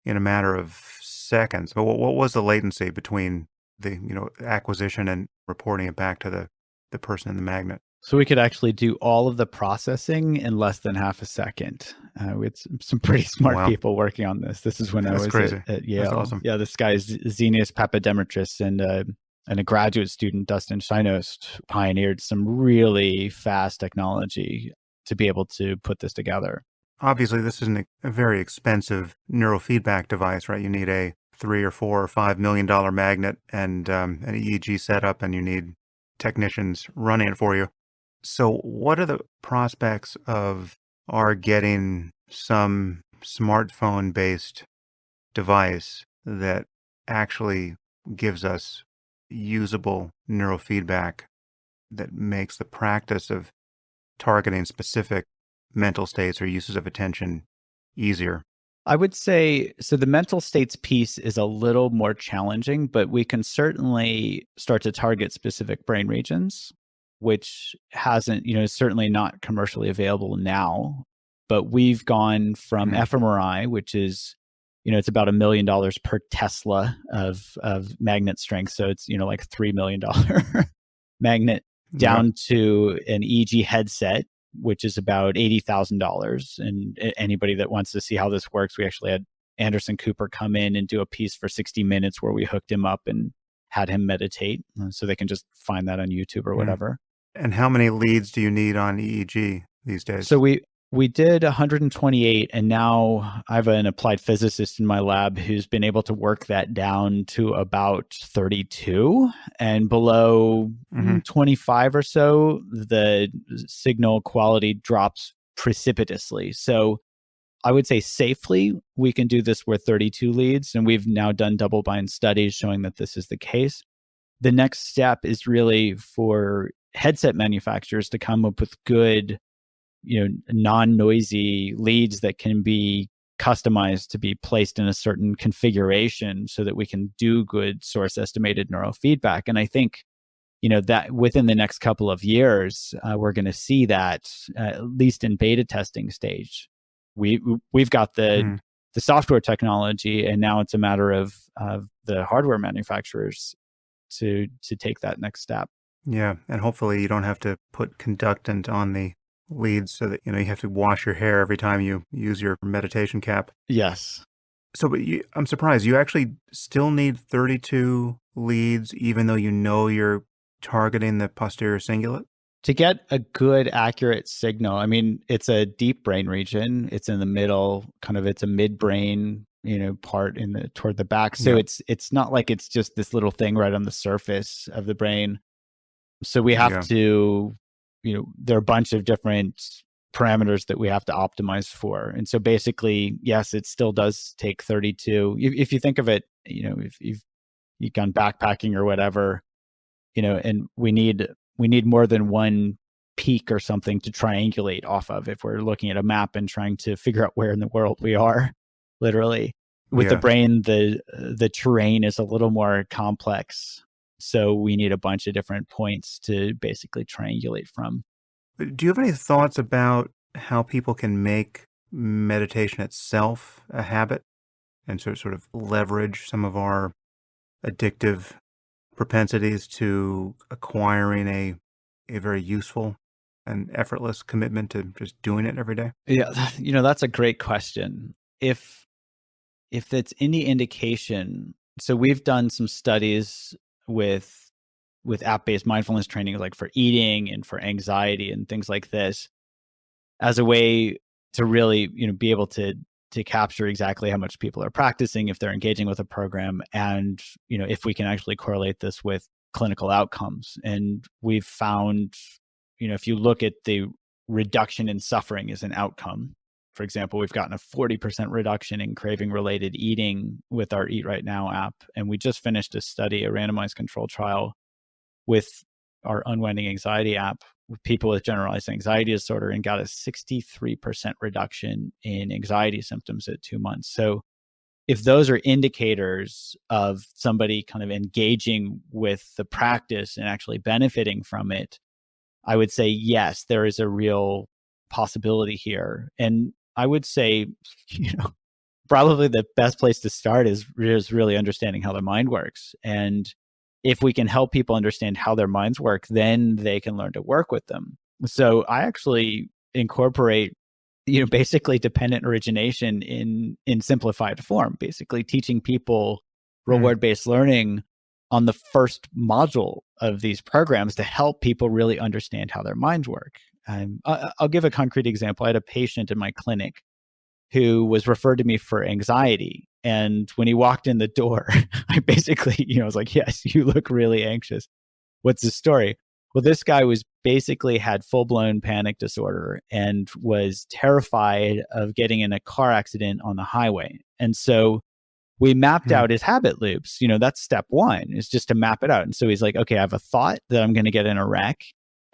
a matter of seconds. But what was the latency between the acquisition and reporting it back to the person in the magnet? So we could actually do all of the processing in less than half a second. We had some pretty smart Wow. people working on this. This is when I That's was crazy. at That's Yale. awesome. Yeah, this guy is Xenius Papademetris, and a graduate student, Dustin Shinost, pioneered some really fast technology to be able to put this together. Obviously, this isn't a very expensive neurofeedback device, right? You need a $3 or $4 or $5 million magnet and an EEG setup, and you need technicians running it for you. So, what are the prospects of our getting some smartphone-based device that actually gives us usable neurofeedback that makes the practice of targeting specific mental states or uses of attention easier? I would say so. The mental states piece is a little more challenging, but we can certainly start to target specific brain regions, which hasn't, is certainly not commercially available now. But we've gone from Mhm. fMRI, which is, it's about $1 million per Tesla of magnet strength. So it's, like $3 million magnet, Yeah. down to an EEG headset, which is about $80,000. And anybody that wants to see how this works, we actually had Anderson Cooper come in and do a piece for 60 minutes where we hooked him up and had him meditate. So they can just find that on YouTube or Mm. whatever. And how many leads do you need on EEG these days? So we did 128, and now I have an applied physicist in my lab who's been able to work that down to about 32, and below Hmm. 25 or so, the signal quality drops precipitously. So I would say safely we can do this with 32 leads, and we've now done double-blind studies showing that this is the case. The next step is really for headset manufacturers to come up with good, non-noisy leads that can be customized to be placed in a certain configuration so that we can do good source estimated neurofeedback. And I think, that within the next couple of years, we're going to see that at least in beta testing stage. We've got the software technology, and now it's a matter of the hardware manufacturers to take that next step. Yeah, and hopefully you don't have to put conductant on the leads so that you have to wash your hair every time you use your meditation cap. Yes. So, but I'm surprised you actually still need 32 leads, even though you're targeting the posterior cingulate. To get a good, accurate signal, I mean, it's a deep brain region. It's in the middle, it's a midbrain, part toward the back. So Yeah, it's not like it's just this little thing right on the surface of the brain. So we have yeah, to, there are a bunch of different parameters that we have to optimize for. And so basically, yes, it still does take 32. If you think of it, if you've gone backpacking or whatever, and we need more than one peak or something to triangulate off of if we're looking at a map and trying to figure out where in the world we are, literally. With the yeah. brain, the terrain is a little more complex. So we need a bunch of different points to basically triangulate from. Do you have any thoughts about how people can make meditation itself a habit and sort of leverage some of our addictive propensities to acquiring a very useful and effortless commitment to just doing it every day? Yeah, that's a great question. If it's any indication, so we've done some studies with app-based mindfulness training, like for eating and for anxiety and things like this, as a way to really, be able to capture exactly how much people are practicing, if they're engaging with a program, and if we can actually correlate this with clinical outcomes. And we've found, if you look at the reduction in suffering as an outcome, for example, we've gotten a 40% reduction in craving related eating with our Eat Right Now app. And we just finished a study, a randomized control trial with our Unwinding Anxiety app with people with generalized anxiety disorder, and got a 63% reduction in anxiety symptoms at 2 months. So if those are indicators of somebody kind of engaging with the practice and actually benefiting from it, I would say, yes, there is a real possibility here. And I would say, probably the best place to start is really understanding how the mind works. And if we can help people understand how their minds work, then they can learn to work with them. So I actually incorporate, basically dependent origination in simplified form, basically teaching people reward-based learning on the first module of these programs to help people really understand how their minds work. I'll give a concrete example. I had a patient in my clinic who was referred to me for anxiety. And when he walked in the door, I basically, was like, yes, you look really anxious. What's the story? Well, this guy was basically had full-blown panic disorder and was terrified of getting in a car accident on the highway. And so we mapped out his habit loops. That's step one, is just to map it out. And so he's like, okay, I have a thought that I'm going to get in a wreck.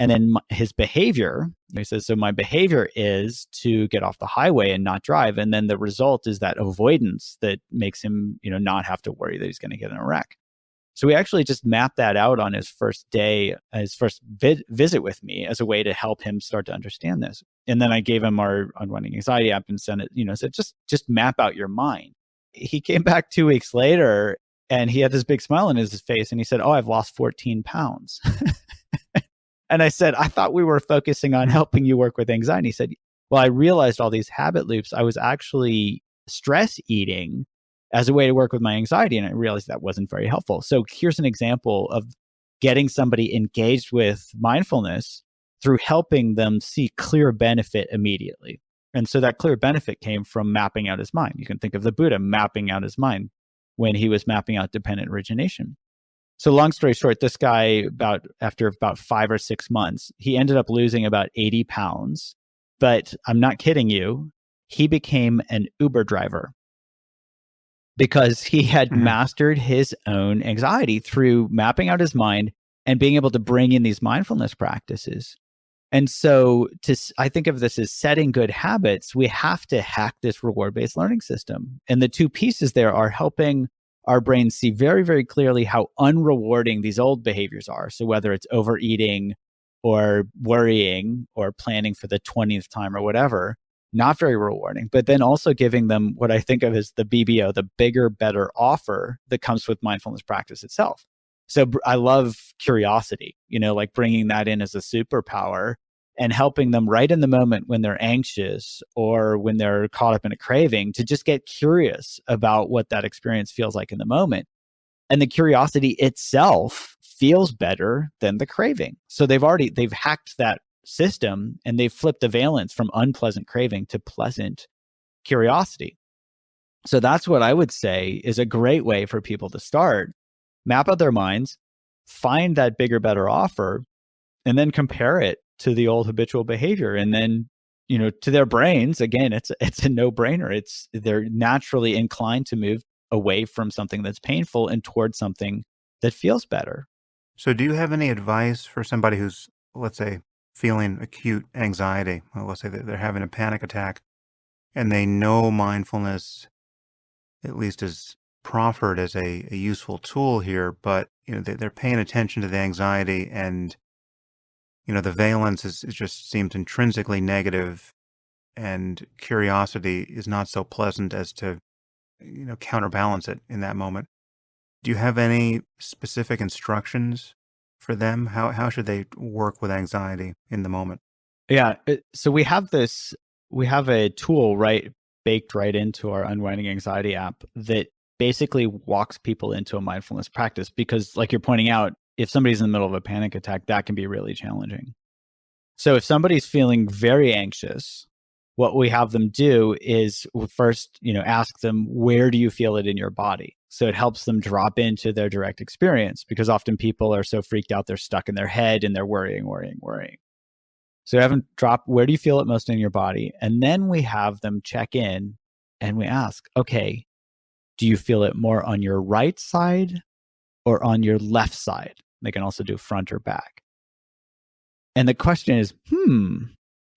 And then his behavior, he says, so my behavior is to get off the highway and not drive. And then the result is that avoidance that makes him, not have to worry that he's going to get in a wreck. So we actually just mapped that out on his first day, his first visit with me, as a way to help him start to understand this. And then I gave him our unwinding anxiety app and sent it, said, just map out your mind. He came back 2 weeks later and he had this big smile on his face and he said, oh, I've lost 14 pounds. And I said, I thought we were focusing on helping you work with anxiety. He said, well, I realized all these habit loops. I was actually stress eating as a way to work with my anxiety. And I realized that wasn't very helpful. So here's an example of getting somebody engaged with mindfulness through helping them see clear benefit immediately. And so that clear benefit came from mapping out his mind. You can think of the Buddha mapping out his mind when he was mapping out dependent origination. So long story short, this guy, after about 5 or 6 months, he ended up losing about 80 pounds. But I'm not kidding you, he became an Uber driver because he had mastered his own anxiety through mapping out his mind and being able to bring in these mindfulness practices. And so I think of this as setting good habits. We have to hack this reward-based learning system. And the two pieces there are helping our brains see very, very clearly how unrewarding these old behaviors are. So whether it's overeating or worrying or planning for the 20th time or whatever, not very rewarding. But then also giving them what I think of as the BBO, the bigger, better offer that comes with mindfulness practice itself. So I love curiosity, like bringing that in as a superpower and helping them right in the moment when they're anxious or when they're caught up in a craving to just get curious about what that experience feels like in the moment. And the curiosity itself feels better than the craving. So they've hacked that system and they've flipped the valence from unpleasant craving to pleasant curiosity. So that's what I would say is a great way for people to start. Map out their minds, find that bigger, better offer, and then compare it to the old habitual behavior. And then, to their brains, again, it's a no-brainer. They're naturally inclined to move away from something that's painful and towards something that feels better. So do you have any advice for somebody who's, let's say, feeling acute anxiety? Well, let's say that they're having a panic attack and they know mindfulness, at least is proffered as a useful tool here, but they're paying attention to the anxiety and the valence it just seems intrinsically negative, and curiosity is not so pleasant as to counterbalance it in that moment. Do you have any specific instructions for them? How should they work with anxiety in the moment? Yeah, so we have a tool baked right into our Unwinding Anxiety app that basically walks people into a mindfulness practice, because like you're pointing out, if somebody's in the middle of a panic attack, that can be really challenging. So if somebody's feeling very anxious, what we have them do is first, ask them, where do you feel it in your body? So it helps them drop into their direct experience, because often people are so freaked out, they're stuck in their head and they're worrying. So have them drop, where do you feel it most in your body? And then we have them check in and we ask, okay, do you feel it more on your right side or on your left side? They can also do front or back. And the question is,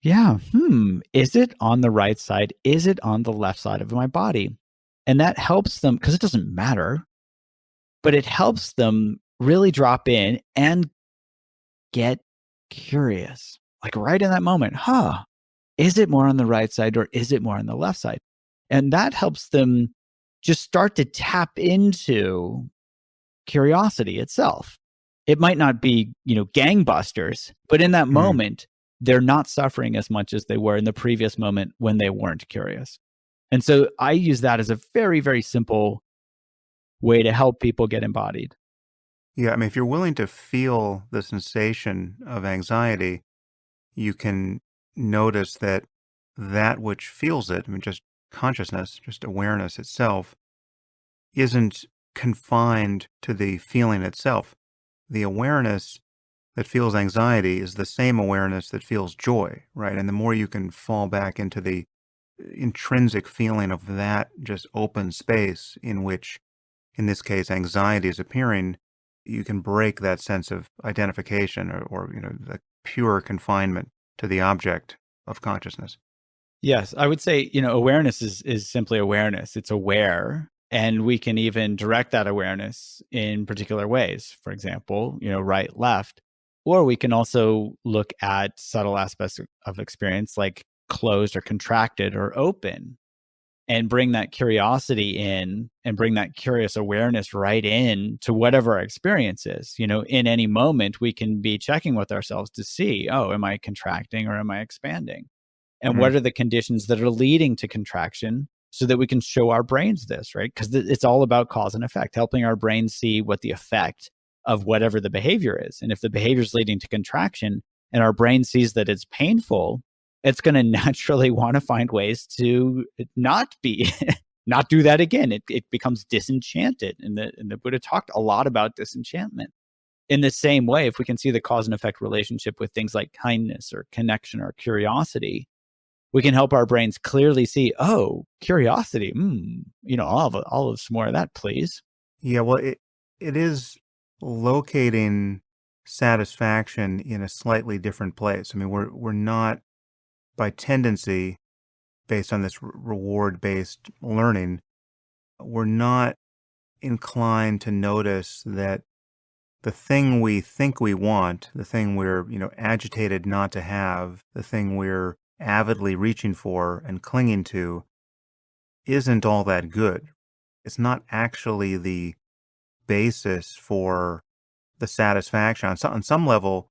is it on the right side? Is it on the left side of my body? And that helps them, because it doesn't matter, but it helps them really drop in and get curious. Like right in that moment, is it more on the right side or is it more on the left side? And that helps them just start to tap into curiosity itself. It might not be, gangbusters, but in that moment, they're not suffering as much as they were in the previous moment when they weren't curious. And so I use that as a very, very simple way to help people get embodied. Yeah, I mean, if you're willing to feel the sensation of anxiety, you can notice that that which feels it, I mean, just consciousness, just awareness itself, isn't confined to the feeling itself. The awareness that feels anxiety is the same awareness that feels joy, right? And the more you can fall back into the intrinsic feeling of that just open space in which, in this case, anxiety is appearing, you can break that sense of identification or the pure confinement to the object of consciousness. Yes, I would say, awareness is simply awareness. It's aware, and we can even direct that awareness in particular ways. For example, right, left, or we can also look at subtle aspects of experience like closed or contracted or open, and bring that curiosity in and bring that curious awareness right in to whatever our experience is. In any moment, we can be checking with ourselves to see, oh, am I contracting or am I expanding? And what are the conditions that are leading to contraction so that we can show our brains this, right? Because it's all about cause and effect, helping our brains see what the effect of whatever the behavior is. And if the behavior is leading to contraction and our brain sees that it's painful, it's going to naturally want to find ways to not do that again. It becomes disenchanted. And the Buddha talked a lot about disenchantment. In the same way, if we can see the cause and effect relationship with things like kindness or connection or curiosity, we can help our brains clearly see, oh, curiosity, I'll have some more of that, please. Yeah, well, it is locating satisfaction in a slightly different place. I mean, we're not, by tendency, based on this reward-based learning, we're not inclined to notice that the thing we think we want, the thing we're, agitated not to have, the thing we're avidly reaching for and clinging to isn't all that good. It's not actually the basis for the satisfaction. On some level,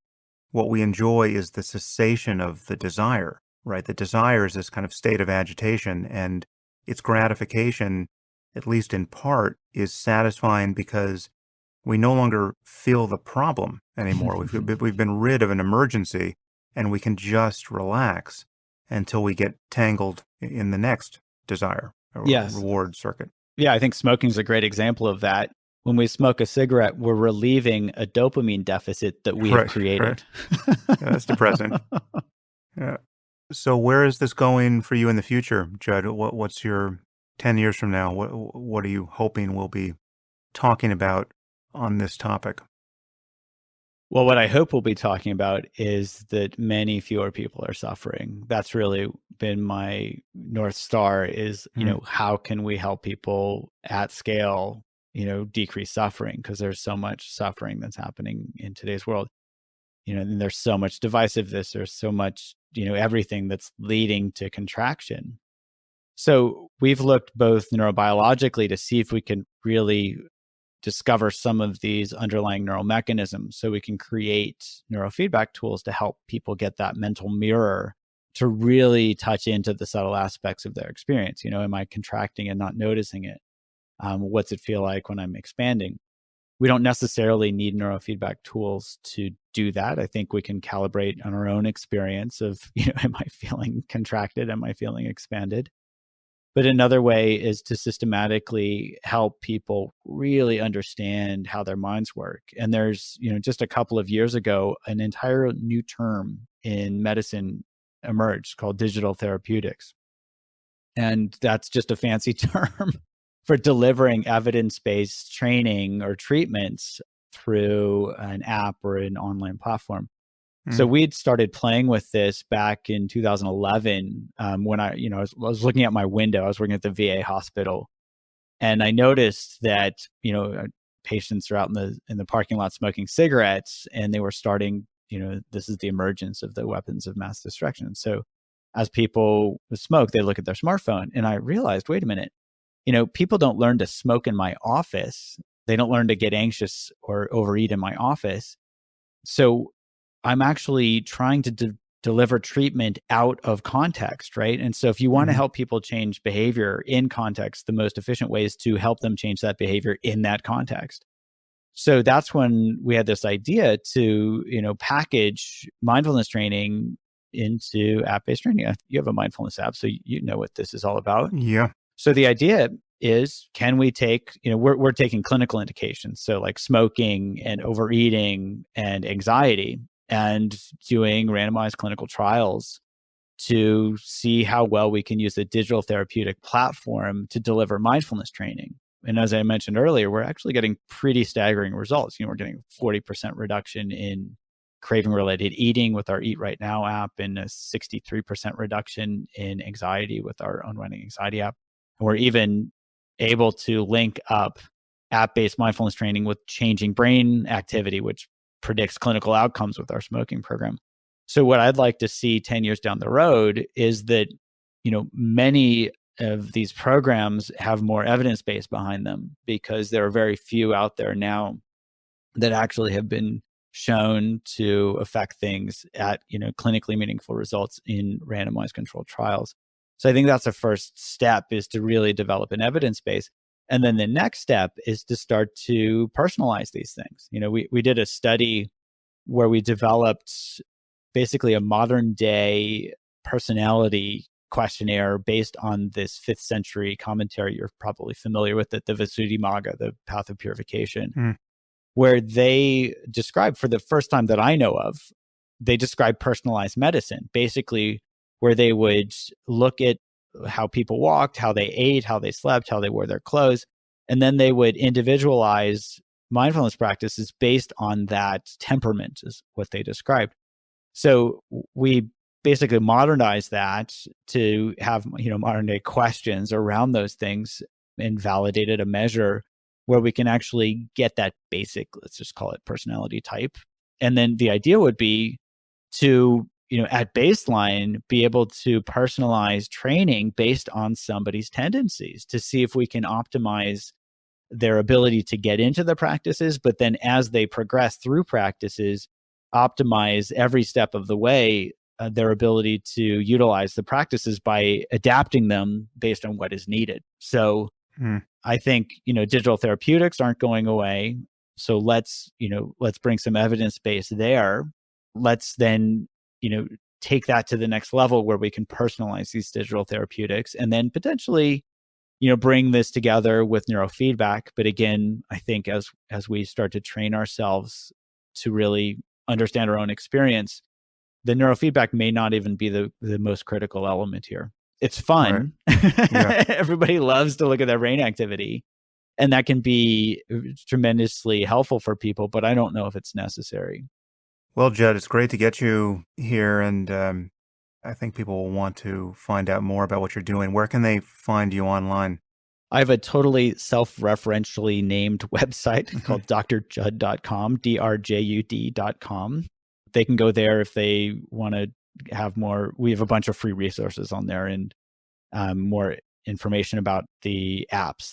what we enjoy is the cessation of the desire, right? The desire is this kind of state of agitation, and its gratification, at least in part, is satisfying because we no longer feel the problem anymore. We've been rid of an emergency, and we can just relax until we get tangled in the next desire or Yes. reward circuit. Yeah, I think smoking is a great example of that. When we smoke a cigarette, we're relieving a dopamine deficit that we have created. Right. Yeah, that's depressing. Yeah. So where is this going for you in the future, Judd? What's your 10 years from now? What are you hoping we'll be talking about on this topic? Well, what I hope we'll be talking about is that many fewer people are suffering. That's really been my North Star is, how can we help people at scale, decrease suffering? Because there's so much suffering that's happening in today's world. And there's so much divisiveness. There's so much, everything that's leading to contraction. So we've looked both neurobiologically to see if we can really discover some of these underlying neural mechanisms so we can create neurofeedback tools to help people get that mental mirror to really touch into the subtle aspects of their experience. Am I contracting and not noticing it? What's it feel like when I'm expanding? We don't necessarily need neurofeedback tools to do that. I think we can calibrate on our own experience of, am I feeling contracted? Am I feeling expanded? But another way is to systematically help people really understand how their minds work. And there's, just a couple of years ago, an entire new term in medicine emerged called digital therapeutics. And that's just a fancy term for delivering evidence-based training or treatments through an app or an online platform. So we'd started playing with this back in 2011 when I was looking at my window. I was working at the VA hospital, and I noticed that patients are out in the parking lot smoking cigarettes, and they were starting. This is the emergence of the weapons of mass destruction. So as people smoke, they look at their smartphone, and I realized, wait a minute, people don't learn to smoke in my office. They don't learn to get anxious or overeat in my office. So I'm actually trying to deliver treatment out of context, right? And so if you want to help people change behavior in context, the most efficient way is to help them change that behavior in that context. So that's when we had this idea to, package mindfulness training into app-based training. You have a mindfulness app, so you know what this is all about. Yeah. So the idea is, can we take, we're taking clinical indications, so like smoking and overeating and anxiety, and doing randomized clinical trials to see how well we can use a digital therapeutic platform to deliver mindfulness training. And as I mentioned earlier, we're actually getting pretty staggering results. We're getting 40% reduction in craving related eating with our Eat Right Now app, and a 63% reduction in anxiety with our Unwinding Anxiety app. And we're even able to link up app-based mindfulness training with changing brain activity, which predicts clinical outcomes with our smoking program. So what I'd like to see 10 years down the road is that, many of these programs have more evidence base behind them, because there are very few out there now that actually have been shown to affect things at, clinically meaningful results in randomized controlled trials. So I think that's the first step, is to really develop an evidence base. And then the next step is to start to personalize these things. We did a study where we developed basically a modern day personality questionnaire based on this 5th century commentary you're probably familiar with, it, the Visuddhimagga, the Path of Purification, where they describe, for the first time that I know of, they describe personalized medicine, basically where they would look at how people walked, how they ate, how they slept, how they wore their clothes, and then they would individualize mindfulness practices based on that temperament, is what they described. So we basically modernized that to have, modern day questions around those things, and validated a measure where we can actually get that basic, let's just call it personality type. And then the idea would be to, at baseline, be able to personalize training based on somebody's tendencies to see if we can optimize their ability to get into the practices, but then as they progress through practices, optimize every step of the way their ability to utilize the practices by adapting them based on what is needed. So I think, digital therapeutics aren't going away. So let's bring some evidence base there. Let's then, take that to the next level where we can personalize these digital therapeutics, and then potentially, bring this together with neurofeedback. But again, I think as we start to train ourselves to really understand our own experience, the neurofeedback may not even be the most critical element here. It's fun. Right. Yeah. Everybody loves to look at their brain activity, and that can be tremendously helpful for people, but I don't know if it's necessary. Well, Judd, it's great to get you here, and I think people will want to find out more about what you're doing. Where can they find you online? I have a totally self-referentially named website called drjud.com, drjud.com. They can go there if they want to have more. We have a bunch of free resources on there, and more information about the apps